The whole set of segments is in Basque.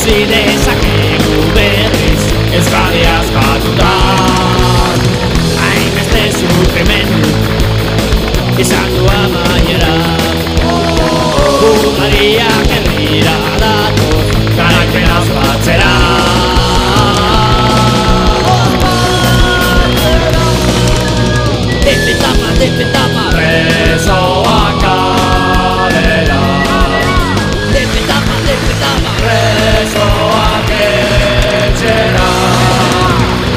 ikusi dezakegu berriz Euskadiaz batuta hainbeste sufrimendu izan du amaiera Ugariak herrira datoz garaipenaz batzera Defetama presoak kalera Defetama presoak etxera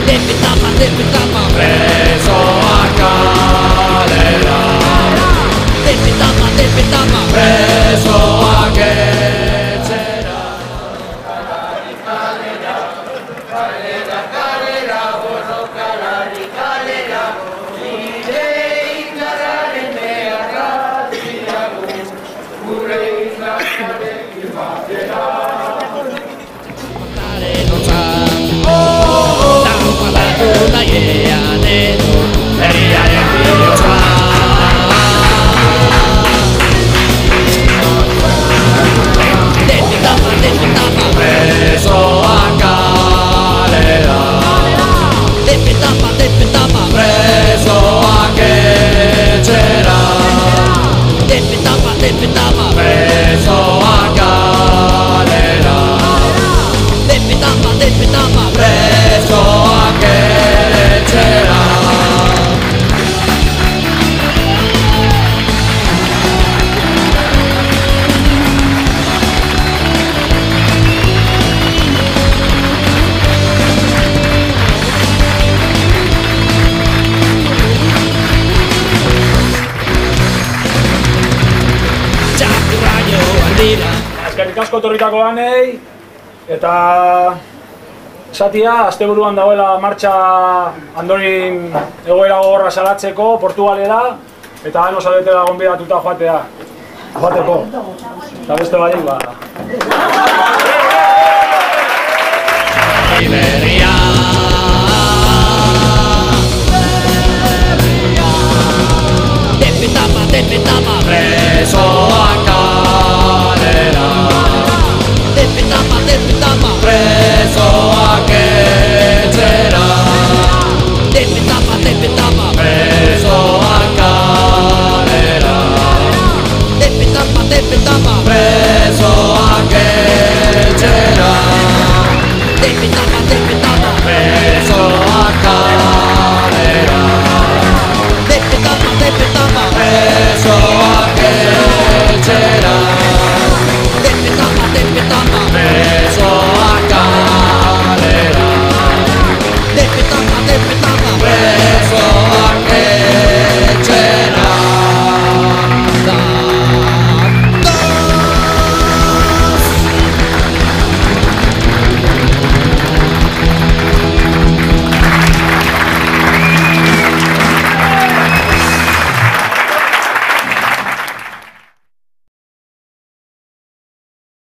Defetama presoak kalera Defetama presoak etxera Kalera, borrokalari kalera Eskerrik asko torritako lanei eta esatia asteburuan dagoela martxa Andorin egoera gogorra salatzeko Portugalera eta han osaletela gonbidatuta joateko eta beste barik Defetama presoak kalera Defetama presoak etxera Defetama presoak kalera Defetama presoak etxera Defetama